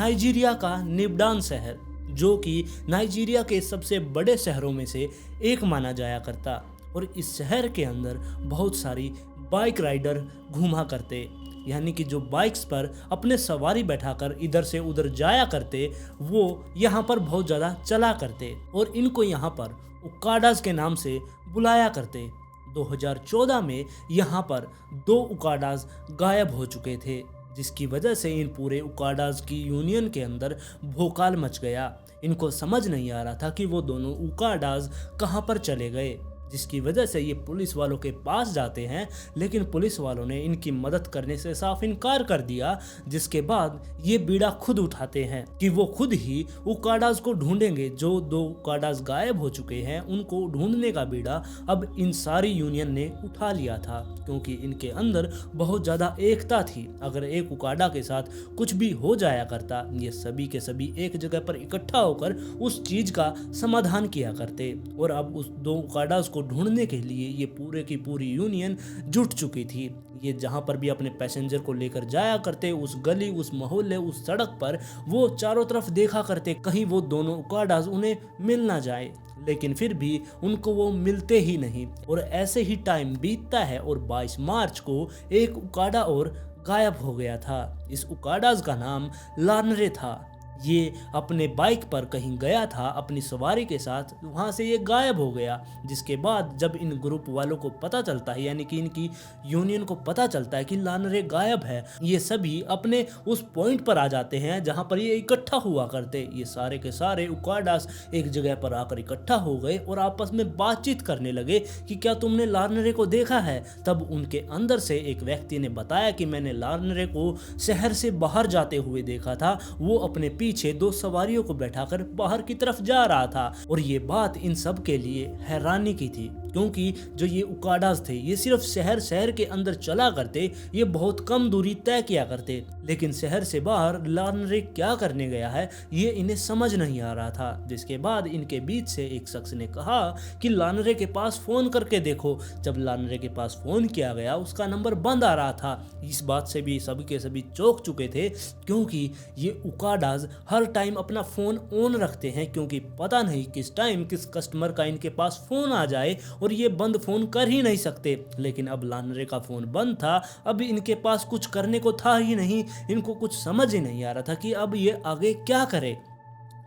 Nigeria का निब्डान शहर, जो कि नाइजीरिया के सबसे बड़े शहरों में से एक माना जाया करता, और इस शहर के अंदर बहुत सारी बाइक राइडर घूमा करते, यानी कि जो बाइक्स पर अपने सवारी बैठाकर इधर से उधर जाया करते, वो यहाँ पर बहुत ज़्यादा चला करते और इनको यहाँ पर उकाडास के नाम से बुलाया करते। 2014 में यहाँ पर 2 उकाडास गायब हो चुके थे, जिसकी वजह से इन पूरे उकाडास की यूनियन के अंदर भोकाल मच गया। इनको समझ नहीं आ रहा था कि वो दोनों उकाडास कहाँ पर चले गए, जिसकी वजह से ये पुलिस वालों के पास जाते हैं, लेकिन पुलिस वालों ने इनकी मदद करने से साफ इनकार कर दिया। जिसके बाद ये बीड़ा खुद उठाते हैं कि वो खुद ही उकाडास को ढूंढेंगे। जो 2 उकाडास गायब हो चुके हैं उनको ढूंढने का बीड़ा अब इन सारी यूनियन ने उठा लिया था, क्योंकि इनके अंदर बहुत ज़्यादा एकता थी। अगर एक उकाडा के साथ कुछ भी हो जाया करता, ये सभी के सभी एक जगह पर इकट्ठा होकर उस चीज़ का समाधान किया करते। और अब उस 2 उकाडास को ढूंढने के लिए ये पूरे की पूरी यूनियन जुट चुकी थी। ये जहां पर भी अपने पैसेंजर को लेकर जाया करते, उस गली, उस मोहल्ले, उस सड़क पर वो चारों तरफ देखा करते कहीं वो दोनों उकाडास उन्हें मिल ना जाए, लेकिन फिर भी उनको वो मिलते ही नहीं। और ऐसे ही टाइम बीतता है और 22 मार्च को एक उकाडा और गायब हो गया था। इस उकाडास का नाम लानरे था। ये अपने बाइक पर कहीं गया था अपनी सवारी के साथ, वहाँ से ये गायब हो गया। जिसके बाद जब इन ग्रुप वालों को पता चलता है, यानी कि इनकी यूनियन को पता चलता है कि लानरे गायब है, ये सभी अपने उस पॉइंट पर आ जाते हैं जहाँ पर ये इकट्ठा हुआ करते। ये सारे के सारे उकाडास एक जगह पर आकर इकट्ठा हो गए और आपस में बातचीत करने लगे कि क्या तुमने लानरे को देखा है। तब उनके अंदर से एक व्यक्ति ने बताया कि मैंने लानरे को शहर से बाहर जाते हुए देखा था, वो अपने पीछे 2 सवारियों को बैठाकर बाहर की तरफ जा रहा था। और ये बात इन सब के लिए हैरानी की थी, क्योंकि जो ये उकाडास थे ये सिर्फ शहर के अंदर चला करते, ये बहुत कम दूरी तय किया करते, लेकिन शहर से बाहर लानरे क्या करने गया है ये इन्हें समझ नहीं आ रहा था। जिसके बाद इनके बीच से एक शख्स ने कहा कि लानरे के पास फोन करके देखो। जब लानरे के पास फोन किया गया, उसका नंबर बंद आ रहा था। इस बात से भी सभी के सभी चौंक चुके थे, क्योंकि ये उकाडास हर टाइम अपना फ़ोन ऑन रखते हैं, क्योंकि पता नहीं किस टाइम किस कस्टमर का इनके पास फ़ोन आ जाए और ये बंद फ़ोन कर ही नहीं सकते। लेकिन अब लानरे का फ़ोन बंद था, अब इनके पास कुछ करने को था ही नहीं। इनको कुछ समझ ही नहीं आ रहा था कि अब ये आगे क्या करे।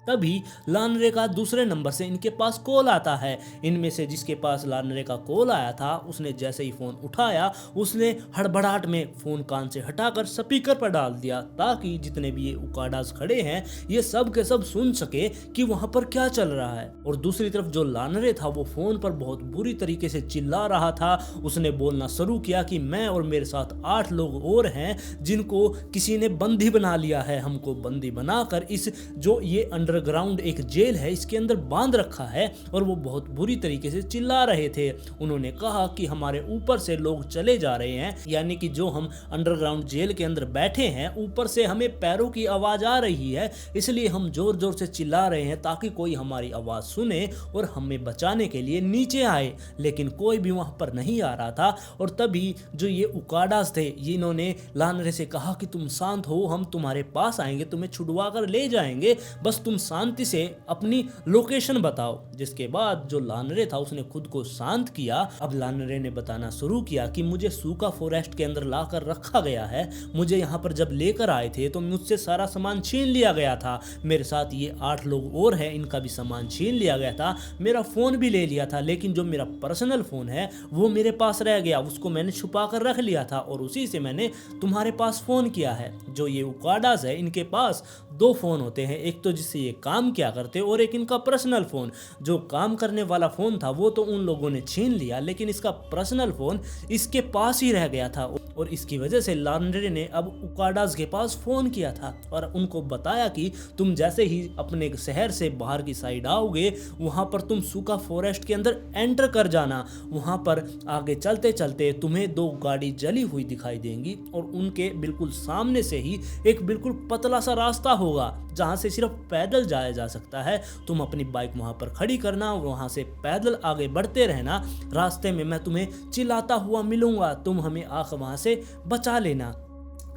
तभी लानरे का दूसरे नंबर से इनके पास कॉल आता है। इनमें से जिसके पास लानरे का कॉल आया था, उसने जैसे ही फ़ोन उठाया, उसने हड़बड़ाहट में फ़ोन कान से हटाकर स्पीकर पर डाल दिया, ताकि जितने भी ये उकाडास खड़े हैं ये सब के सब सुन सके कि वहाँ पर क्या चल रहा है। और दूसरी तरफ जो लानरे था वो फ़ोन पर बहुत बुरी तरीके से चिल्ला रहा था। उसने बोलना शुरू किया कि मैं और मेरे साथ 8 लोग और हैं जिनको किसी ने बंदी बना लिया है। हमको बंदी बनाकर इस जो ये अंडरग्राउंड एक जेल है इसके अंदर बांध रखा है। और वो बहुत बुरी तरीके से चिल्ला रहे थे। उन्होंने कहा कि हमारे ऊपर से लोग चले जा रहे हैं, यानी कि जो हम अंडरग्राउंड जेल के अंदर बैठे हैं ऊपर से हमें पैरों की आवाज़ आ रही है, इसलिए हम जोर जोर से चिल्ला रहे हैं ताकि कोई हमारी आवाज़ सुने और हमें बचाने के लिए नीचे आए। लेकिन कोई भी वहाँ पर नहीं आ रहा था। और तभी जो ये उकाडास थे, इन्होंने लानरे से कहा कि तुम शांत हो, हम तुम्हारे पास आएंगे, तुम्हें छुड़वा कर ले जाएंगे, बस तुम शांति से अपनी लोकेशन बताओ। जिसके बाद जो लानरे था उसने खुद को शांत किया। अब लानरे ने बताना शुरू किया कि मुझे सूखा फॉरेस्ट के अंदर लाकर रखा गया है, मुझे यहाँ पर जब लेकर आए थे तो मुझसे सारा सामान छीन लिया गया था, मेरे साथ ये 8 लोग और हैं, इनका भी सामान छीन लिया गया था, मेरा फ़ोन भी ले लिया था, लेकिन जो मेरा पर्सनल फ़ोन है वो मेरे पास रह गया, उसको मैंने छुपा कर रख लिया था और उसी से मैंने तुम्हारे पास फ़ोन किया है। जो ये उकाडास है इनके पास 2 फ़ोन होते हैं, एक तो जिससे ये काम किया करते और एक इनका पर्सनल फ़ोन। जो काम करने वाला फ़ोन था वो तो उन लोगों ने छीन लिया, लेकिन इसका पर्सनल फ़ोन इसके पास ही रह गया था। और इसकी वजह से लानरे ने अब उकाडास के पास फ़ोन किया था और उनको बताया कि तुम जैसे ही अपने शहर से बाहर की साइड आओगे वहाँ पर तुम सूखा फॉरेस्ट के अंदर एंटर कर जाना। वहाँ पर आगे चलते चलते तुम्हें 2 गाड़ी जली हुई दिखाई देंगी और उनके बिल्कुल सामने से ही एक बिल्कुल पतला सा रास्ता होगा जहाँ से सिर्फ पैदल जाया जा सकता है। तुम अपनी बाइक वहाँ पर खड़ी करना, वहाँ से पैदल आगे बढ़ते रहना, रास्ते में मैं तुम्हें चिल्लाता हुआ मिलूंगा, तुम हमें आकर वहाँ से बचा लेना।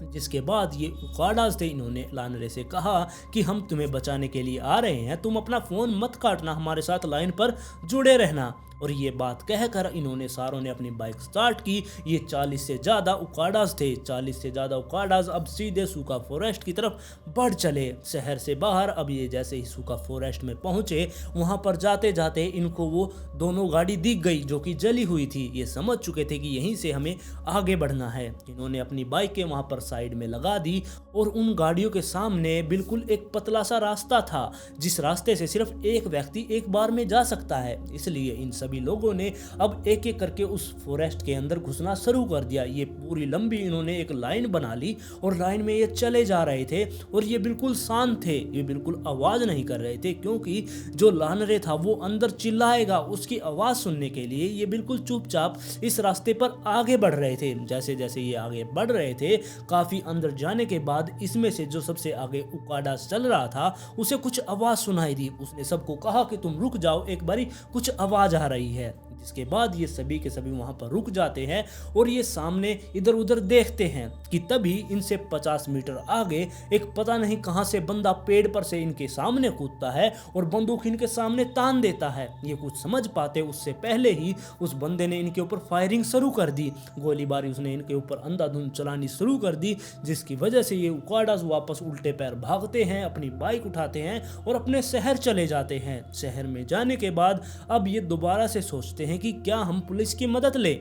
जिसके बाद ये उकाडास थे, इन्होंने लानरे से कहा कि हम तुम्हें बचाने के लिए आ रहे हैं, तुम अपना फ़ोन मत काटना, हमारे साथ लाइन पर जुड़े रहना। और ये बात कहकर इन्होंने सारों ने अपनी बाइक स्टार्ट की। ये 40 से ज़्यादा उकाडास थे। 40 से ज़्यादा उकाडास अब सीधे सूखा फॉरेस्ट की तरफ बढ़ चले शहर से बाहर। अब ये जैसे ही सूखा फॉरेस्ट में पहुंचे, वहां पर जाते जाते इनको वो दोनों गाड़ी दिख गई जो कि जली हुई थी। ये समझ चुके थे कि यहीं से हमें आगे बढ़ना है। इन्होंने अपनी बाइकें वहां पर साइड में लगा दी और उन गाड़ियों के सामने बिल्कुल एक पतला सा रास्ता था, जिस रास्ते से सिर्फ एक व्यक्ति एक बार में जा सकता है। इसलिए इन सभी लोगों ने अब एक एक करके उस फॉरेस्ट के अंदर घुसना शुरू कर दिया। ये पूरी लंबी इन्होंने एक लाइन बना ली और लाइन में ये चले जा रहे थे और ये बिल्कुल शांत थे, ये बिल्कुल आवाज नहीं कर रहे थे, क्योंकि जो लानरे था वो अंदर चिल्लाएगा, उसकी आवाज सुनने के लिए ये बिल्कुल चुपचाप इस रास्ते पर आगे बढ़ रहे थे। जैसे जैसे ये आगे बढ़ रहे थे, काफी अंदर जाने के बाद इसमें से जो सबसे आगे उकाडास चल रहा था, उसे कुछ आवाज सुनाई दी। उसने सबको कहा कि तुम रुक जाओ, एक बारी कुछ आवाज आ रही है। जिसके बाद ये सभी के सभी वहां पर रुक जाते हैं और ये सामने इधर उधर देखते हैं कि तभी इनसे 50 मीटर आगे एक पता नहीं कहां से बंदा पेड़ पर से इनके सामने कूदता है और बंदूक इनके सामने तान देता है। ये कुछ समझ पाते उससे पहले ही उस बंदे ने इनके ऊपर फायरिंग शुरू कर दी। गोलीबारी उसने इनके ऊपर अंधाधुंध चलानी शुरू कर दी, जिसकी वजह से ये उकाडास वापस उल्टे पैर भागते हैं, अपनी बाइक उठाते हैं और अपने शहर चले जाते हैं। शहर में जाने के बाद अब ये दोबारा से सोचते हैं कि क्या हम पुलिस की मदद लें,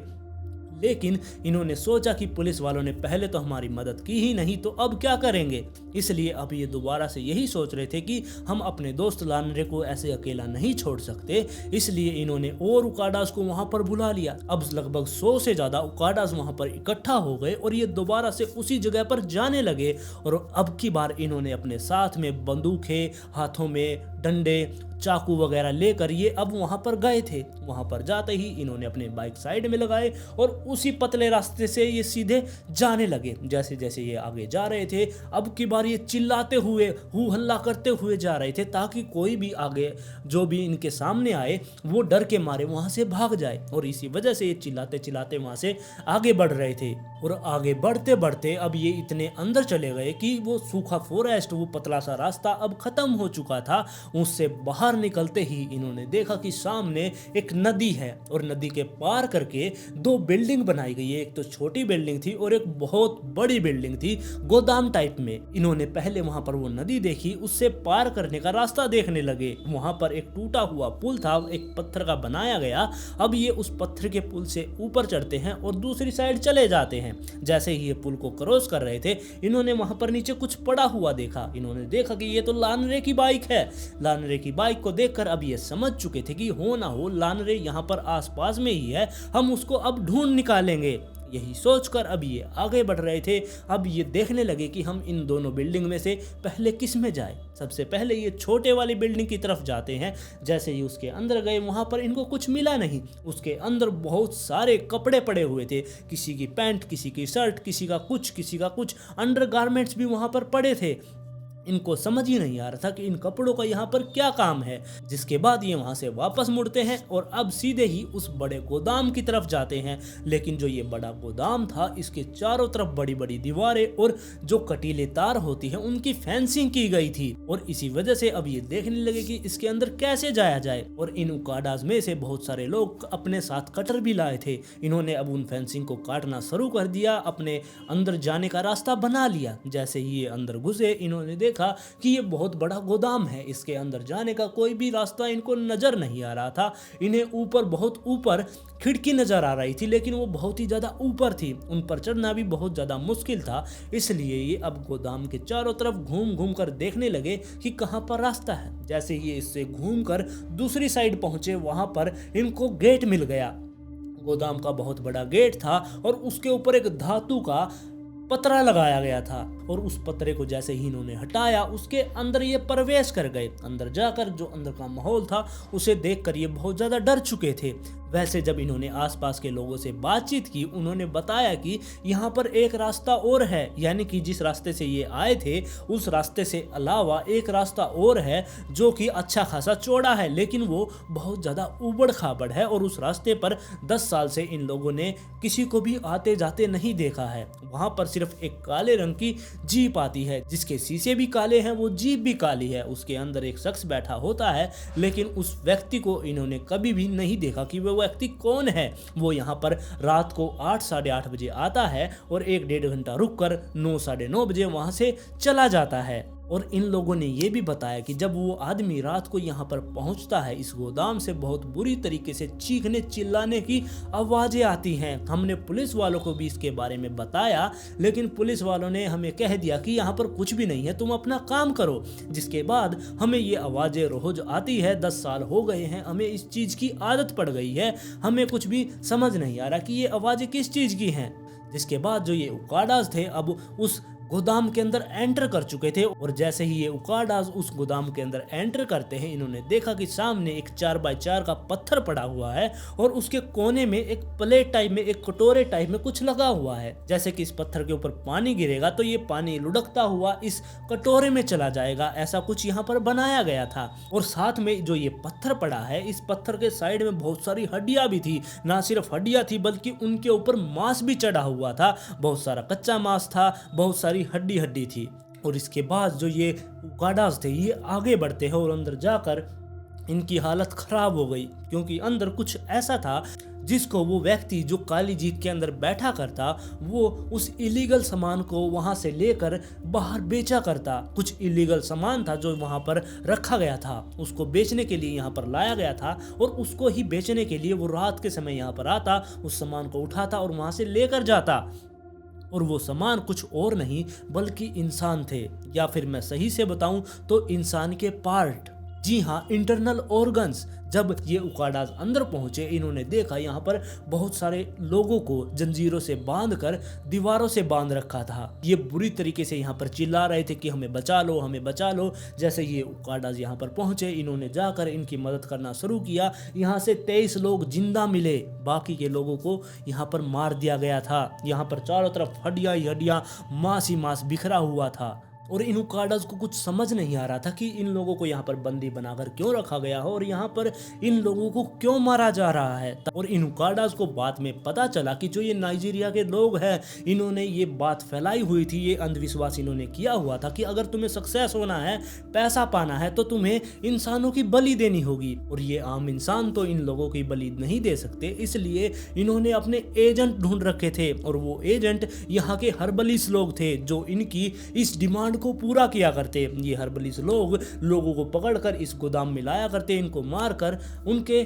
लेकिन इन्होंने सोचा कि पुलिस वालों ने पहले तो हमारी मदद की ही नहीं, तो अब क्या करेंगे। इसलिए अब ये दोबारा से यही सोच रहे थे कि हम अपने दोस्त लानरे को ऐसे अकेला नहीं छोड़ सकते। इसलिए इन्होंने और उकाडास को वहां पर बुला लिया। अब लगभग 100 से ज्यादा उकाडास वहां पर इकट्ठा हो गए और ये दोबारा से उसी जगह पर जाने लगे। और अब की बार इन्होंने अपने साथ में बंदूकें, हाथों में डंडे, चाकू वगैरह लेकर ये अब वहां पर गए थे। वहां पर जाते ही इन्होंने अपने बाइक साइड में लगाए और उसी पतले रास्ते से ये सीधे जाने लगे। जैसे जैसे ये आगे जा रहे थे, अब की बार ये चिल्लाते हुए, हू हल्ला करते हुए जा रहे थे, ताकि कोई भी आगे जो भी इनके सामने आए वो डर के मारे वहां से भाग जाए। और इसी वजह से ये चिल्लाते चिल्लाते वहां से आगे बढ़ रहे थे। और आगे बढ़ते बढ़ते अब ये इतने अंदर चले गए कि वो सूखा फॉरेस्ट, वो पतला सा रास्ता अब खत्म हो चुका था। उससे बाहर निकलते ही इन्होंने देखा कि सामने एक नदी है और नदी के पार करके 2 बिल्डिंग बनाई गई है। एक तो छोटी बिल्डिंग थी और एक बहुत बड़ी बिल्डिंग थी, गोदाम टाइप में। इन्होंने पहले वहां पर वो नदी देखी, उससे पार करने का रास्ता देखने लगे। वहां पर एक टूटा हुआ पुल था, एक पत्थर का बनाया गया। अब ये उस पत्थर के पुल से ऊपर चढ़ते हैं और दूसरी साइड चले जाते हैं। जैसे ही ये पुल को क्रॉस कर रहे थे, इन्होंने वहां पर नीचे कुछ पड़ा हुआ देखा। इन्होंने देखा कि ये तो लानरे की बाइक है। लानरे की बाइक को देखकर अब ये समझ चुके थे कि हो ना हो लानरे यहाँ पर आसपास में ही है, हम उसको अब ढूंढ निकालेंगे। यही सोचकर अब ये आगे बढ़ रहे थे। अब ये देखने लगे कि हम इन दोनों बिल्डिंग में से पहले किस में जाए। सबसे पहले ये छोटे वाली बिल्डिंग की तरफ जाते हैं। जैसे ही उसके अंदर गए, वहां पर इनको कुछ मिला नहीं। उसके अंदर बहुत सारे कपड़े पड़े हुए थे, किसी की पैंट, किसी की शर्ट, किसी का कुछ अंडरगारमेंट्स भी वहां पर पड़े थे। इनको समझ ही नहीं आ रहा था कि इन कपड़ों का यहाँ पर क्या काम है। जिसके बाद ये वहां से वापस मुड़ते हैं और अब सीधे ही उस बड़े गोदाम की तरफ जाते हैं। लेकिन जो ये बड़ा गोदाम था, इसके चारों तरफ बड़ी बड़ी दीवारें और जो कटीले तार होती है उनकी फेंसिंग की गई थी। और इसी वजह से अब ये देखने लगे कि इसके अंदर कैसे जाया जाए। और इन उकाडास में से बहुत सारे लोग अपने साथ कटर भी लाए थे। इन्होंने अब उन फेंसिंग को काटना शुरू कर दिया, अपने अंदर जाने का रास्ता बना लिया। जैसे ही ये अंदर घुसे, इन्होंने देखा कि ये बहुत बड़ा गोदाम है। इसके अंदर जाने का कोई भी रास्ता इनको नजर नहीं आ रहा था। इन्हें ऊपर, बहुत ऊपर खिड़की नजर आ रही थी, लेकिन वो बहुत ही ज्यादा ऊपर थी। उन पर चढ़ना भी बहुत ज्यादा मुश्किल था। इसलिए ये अब गोदाम के चारों तरफ घूम घूम कर देखने लगे कि कहां पर रास्ता है। जैसे ही ये इससे घूम कर दूसरी साइड पहुंचे, वहां पर इनको गेट मिल गया। गोदाम का बहुत बड़ा गेट था और उसके ऊपर एक धातु का पतरा लगाया गया था। और उस पतरे को जैसे ही इन्होंने हटाया, उसके अंदर ये प्रवेश कर गए। अंदर जाकर जो अंदर का माहौल था उसे देखकर ये बहुत ज्यादा डर चुके थे। वैसे जब इन्होंने आसपास के लोगों से बातचीत की, उन्होंने बताया कि यहाँ पर एक रास्ता और है, यानी कि जिस रास्ते से ये आए थे उस रास्ते से अलावा एक रास्ता और है जो कि अच्छा खासा चौड़ा है, लेकिन वो बहुत ज़्यादा उबड़ खाबड़ है। और उस रास्ते पर 10 साल से इन लोगों ने किसी को भी आते जाते नहीं देखा है। वहाँ पर सिर्फ एक काले रंग की जीप आती है जिसके शीशे भी काले हैं, वो जीप भी काली है। उसके अंदर एक शख्स बैठा होता है, लेकिन उस व्यक्ति को इन्होंने कभी भी नहीं देखा कि वो व्यक्ति कौन है। वो यहाँ पर रात को 8 साढ़े 8 बजे आता है और 1-1.5 घंटा रुककर 9 साढ़े 9 बजे वहां से चला जाता है। और इन लोगों ने ये भी बताया कि जब वो आदमी रात को यहाँ पर पहुँचता है, इस गोदाम से बहुत बुरी तरीके से चीखने चिल्लाने की आवाज़ें आती हैं। हमने पुलिस वालों को भी इसके बारे में बताया, लेकिन पुलिस वालों ने हमें कह दिया कि यहाँ पर कुछ भी नहीं है, तुम अपना काम करो। जिसके बाद हमें ये आवाज़ें रोज आती है। 10 साल हो गए हैं, हमें इस चीज़ की आदत पड़ गई है, हमें कुछ भी समझ नहीं आ रहा कि ये आवाज़ें किस चीज़ की हैं। जिसके बाद जो ये उकाडास थे अब उस गोदाम के अंदर एंटर कर चुके थे, और जैसे ही ये उकाडास उस गोदाम के अंदर एंटर करते हैं, इन्होंने देखा कि सामने एक 4x4 का पत्थर पड़ा हुआ है और उसके कोने में एक प्लेट टाइप में, एक कटोरे टाइप में कुछ लगा हुआ है। जैसे कि इस पत्थर के ऊपर पानी गिरेगा तो ये पानी लुढ़कता हुआ इस कटोरे में चला जाएगा, ऐसा कुछ यहाँ पर बनाया गया था। और साथ में जो ये पत्थर पड़ा है, इस पत्थर के साइड में बहुत सारी हड्डियां भी थी। ना सिर्फ हड्डियां थी बल्कि उनके ऊपर मांस भी चढ़ा हुआ था, बहुत सारा कच्चा मांस था, बहुत सारी हड्डी थी। और इसके बाद जो ये उकाडास थे ये आगे बढ़ते हैं और अंदर जाकर इनकी हालत खराब हो गई, क्योंकि अंदर कुछ ऐसा था जिसको वो व्यक्ति जो काली जीप के अंदर बैठा करता, वो उस इलीगल सामान को वहां से लेकर बाहर बेचा करता। कुछ इलीगल सामान था जो वहां पर रखा गया था, उसको बेचने के लिए यहाँ पर लाया गया था, और उसको ही बेचने के लिए वो रात के समय यहाँ पर आता, उस सामान को उठाता और वहां से लेकर जाता। और वो सामान कुछ और नहीं बल्कि इंसान थे, या फिर मैं सही से बताऊं तो इंसान के पार्ट। जी हाँ, इंटरनल ऑर्गन्स। जब ये उकाडास अंदर पहुंचे, इन्होंने देखा यहाँ पर बहुत सारे लोगों को जंजीरों से बांधकर दीवारों से बांध रखा था। ये बुरी तरीके से यहाँ पर चिल्ला रहे थे कि हमें बचा लो, हमें बचा लो। जैसे ये उकाडास यहाँ पर पहुंचे, इन्होंने जाकर इनकी मदद करना शुरू किया। यहाँ से 23 लोग जिंदा मिले, बाकी के लोगों को यहाँ पर मार दिया गया था। यहाँ पर चारों तरफ हड्डियां ही हड्डियां, मांस ही मांस बिखरा हुआ था। और इन उकाडास को कुछ समझ नहीं आ रहा था कि इन लोगों को यहाँ पर बंदी बनाकर क्यों रखा गया हो और यहाँ पर इन लोगों को क्यों मारा जा रहा है। और इन उकाडास को बाद में पता चला कि जो ये नाइजीरिया के लोग हैं, इन्होंने ये बात फैलाई हुई थी, ये अंधविश्वास इन्होंने किया हुआ था कि अगर तुम्हें सक्सेस होना है, पैसा पाना है, तो तुम्हें इंसानों की बलि देनी होगी। और ये आम इंसान तो इन लोगों की बलि नहीं दे सकते, इसलिए इन्होंने अपने एजेंट ढूंढ रखे थे। और वो एजेंट यहाँ के हर्बलिस्ट लोग थे जो इनकी इस डिमांड को पूरा किया करते। ये हर्बलिस्ट लोग लोगों को पकड़कर इस गोदाम में लाया करते, इनको मारकर उनके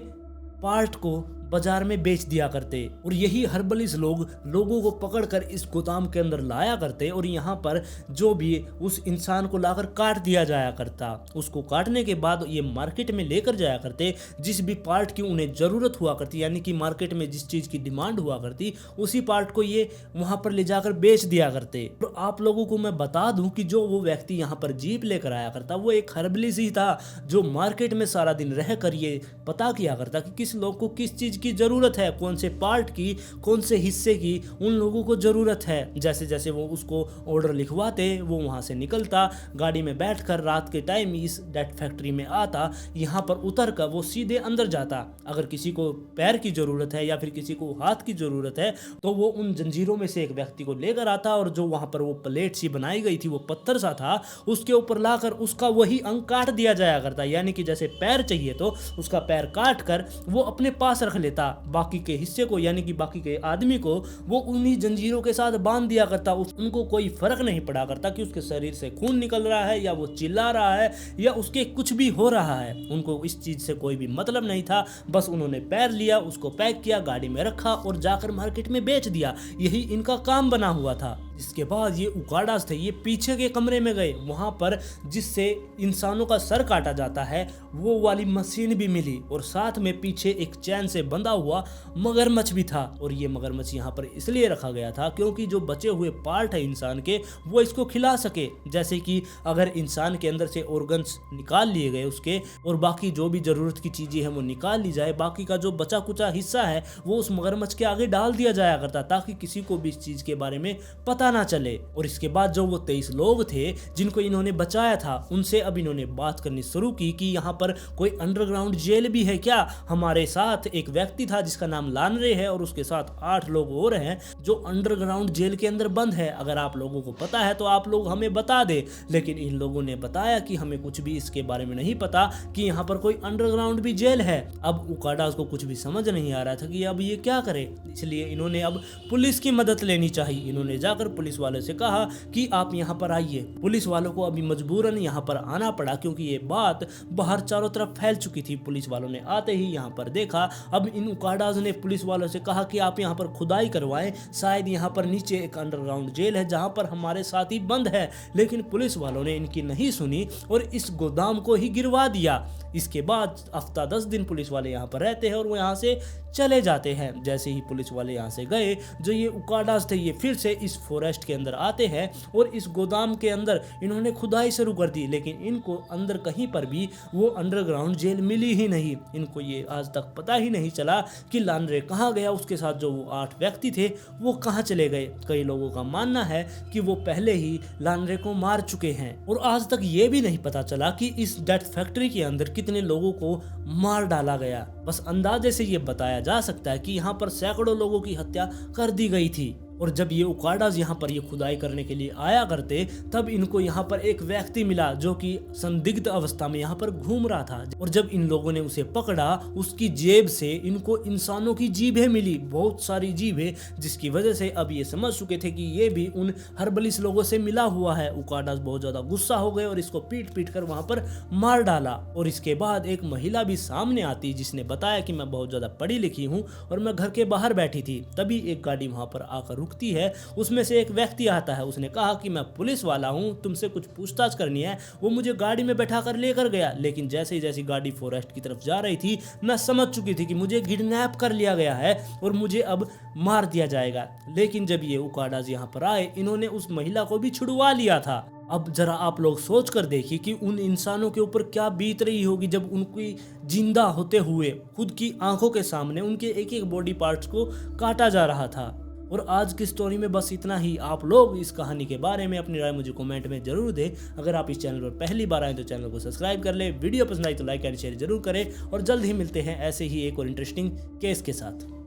पार्ट को बाजार में बेच दिया करते। और यही हर्बलिस्ट लोग लोगों को पकड़कर इस गोदाम के अंदर लाया करते और यहाँ पर जो भी उस इंसान को लाकर काट दिया जाया करता, उसको काटने के बाद ये मार्केट में लेकर जाया करते। जिस भी पार्ट की उन्हें ज़रूरत हुआ करती, यानी कि मार्केट में जिस चीज़ की डिमांड हुआ करती, उसी पार्ट को ये वहाँ पर ले जाकर बेच दिया करते। तो आप लोगों को मैं बता दूं कि जो वो व्यक्ति यहाँ पर जीप लेकर आया करता, वो एक हर्बलिस्ट ही था जो मार्केट में सारा दिन रहकर ये पता किया करता कि किस लोग को किस चीज़ की ज़रूरत है, कौन से पार्ट की, कौन से हिस्से की उन लोगों को ज़रूरत है। जैसे जैसे वो उसको ऑर्डर लिखवाते, वो वहाँ से निकलता, गाड़ी में बैठकर रात के टाइम इस डेट फैक्ट्री में आता, यहाँ पर उतर कर वो सीधे अंदर जाता। अगर किसी को पैर की ज़रूरत है या फिर किसी को हाथ की ज़रूरत है तो वो उन जंजीरों में से एक व्यक्ति को लेकर आता, और जो वहाँ पर वो प्लेट सी बनाई गई थी, वो पत्थर सा था, उसके ऊपर लाकर उसका वही अंग काट दिया जाया करता। यानी कि जैसे पैर चाहिए तो उसका पैर काट कर वो अपने पास रख लेता, बाकी के हिस्से को यानी कि बाकी के आदमी को वो उन्हीं जंजीरों के साथ बांध दिया करता। उनको कोई फर्क नहीं पड़ा करता कि उसके शरीर से खून निकल रहा है या वो चिल्ला रहा है या उसके कुछ भी हो रहा है, उनको इस चीज से कोई भी मतलब नहीं था। बस उन्होंने पैर लिया, उसको पैक किया, गाड़ी में रखा और जाकर मार्केट में बेच दिया। यही इनका काम बना हुआ था। इसके बाद ये उकाडास थे, ये पीछे के कमरे में गए, वहां पर जिससे इंसानों का सर काटा जाता है वो वाली मशीन भी मिली, और साथ में पीछे एक चैन से बंधा हुआ मगरमच्छ भी था। और ये मगरमच्छ यहाँ पर इसलिए रखा गया था क्योंकि जो बचे हुए पार्ट है इंसान के, वो इसको खिला सके। जैसे कि अगर इंसान के अंदर से ऑर्गन्स निकाल लिए गए उसके, और बाकी जो भी जरूरत की चीजें हैं वो निकाल ली जाए, बाकी का जो बचा कुचा हिस्सा है वो उस मगरमच्छ के आगे डाल दिया जाया करता, ताकि किसी को भी इस चीज के बारे में पता पता ना चले। और इसके बाद जो वो 23 लोग थे जिनको इन्होंने बचाया था, उनसे अब इन्होंने बात करनी शुरू की कि यहाँ पर कोई अंडरग्राउंड जेल भी है क्या। हमारे साथ एक व्यक्ति था जिसका नाम लानरे है और उसके साथ 8 लोग और हैं जो अंडरग्राउंड जेल के अंदर बंद है। अगर आप लोगों को पता है तो आप लोग हमें बता दे। लेकिन इन लोगों ने बताया कि हमें कुछ भी इसके बारे में नहीं पता कि यहाँ पर कोई अंडरग्राउंड भी जेल है। अब उकाडास को कुछ भी समझ नहीं आ रहा था कि अब ये क्या करे, इसलिए इन्होंने अब पुलिस की मदद लेनी चाहिए। इन्होंने जाकर पुलिस वालों से कहा कि आप यहाँ पर आइए। पुलिस वालों को अभी मजबूरन यहाँ पर आना पड़ा क्योंकि ये बात बाहर चारों तरफ फैल चुकी थी। पुलिस वालों ने आते ही यहाँ पर देखा। अब इन उकाडास ने पुलिस वालों से कहा कि आप यहाँ पर खुदाई करवाएं, शायद यहाँ पर नीचे एक अंडरग्राउंड जेल है जहाँ पर हमारे साथी बंद है। लेकिन पुलिस वालों ने इनकी नहीं सुनी और इस गोदाम को ही गिरवा दिया। इसके बाद हफ्ता 10 दिन पुलिस वाले यहाँ पर रहते हैं और वो यहाँ से चले जाते हैं। जैसे ही पुलिस वाले यहाँ से गए, जो ये उकाडास थे ये फिर से इस फॉरेस्ट के अंदर आते हैं और इस गोदाम के अंदर इन्होंने खुदाई शुरू कर दी। लेकिन इनको अंदर कहीं पर भी वो अंडरग्राउंड जेल मिली ही नहीं। इनको ये आज तक पता ही नहीं चला कि लानरे कहाँ गया, उसके साथ जो वो 8 व्यक्ति थे वो कहाँ चले गए। कई लोगों का मानना है कि वो पहले ही लानरे को मार चुके हैं और आज तक ये भी नहीं पता चला कि इस डेथ फैक्ट्री के अंदर कितने लोगों को मार डाला गया। बस अंदाजे से ये बताया जा सकता है कि यहाँ पर सैकड़ों लोगों की हत्या कर दी गई थी। और जब ये उकाडास यहाँ पर ये खुदाई करने के लिए आया करते, तब इनको यहाँ पर एक व्यक्ति मिला जो कि संदिग्ध अवस्था में यहाँ पर घूम रहा था। और जब इन लोगों ने उसे पकड़ा, उसकी जेब से इनको इंसानों की जीभें मिली, बहुत सारी जीभें, जिसकी वजह से अब ये समझ चुके थे कि ये भी उन हर्बलिस लोगों से मिला हुआ है। उकाडास बहुत ज्यादा गुस्सा हो गए और इसको पीट पीट कर वहां पर मार डाला। और इसके बाद एक महिला भी सामने आती जिसने बताया कि मैं बहुत ज्यादा पढ़ी लिखी हूँ और मैं घर के बाहर बैठी थी। तभी एक गाड़ी वहां पर आकर रुकती है। उसमें से एक व्यक्ति आता है। उसने कहा कि मैं पुलिस वाला हूं, तुमसे कुछ पूछताछ करनी है। वो मुझे गाड़ी में बैठा कर लेकर गया। लेकिन जैसे ही जैसी गाड़ी फॉरेस्ट की तरफ जा रही थी, मैं समझ चुकी थी कि मुझे किडनैप कर लिया गया है और मुझे अब मार दिया जाएगा। लेकिन जब ये उकाडास यहाँ पर आए, इन्होंने उस महिला को भी छुड़वा लिया था। अब जरा आप लोग सोच कर देखिए कि उन इंसानों के ऊपर क्या बीत रही होगी जब उनकी जिंदा होते हुए खुद की आंखों के सामने उनके एक एक बॉडी पार्ट्स को काटा जा रहा था। और आज की स्टोरी में बस इतना ही। आप लोग इस कहानी के बारे में अपनी राय मुझे कमेंट में जरूर दें। अगर आप इस चैनल पर पहली बार आए तो चैनल को सब्सक्राइब कर ले। वीडियो पसंद आई तो लाइक एंड शेयर जरूर करें और जल्द ही मिलते हैं ऐसे ही एक और इंटरेस्टिंग केस के साथ।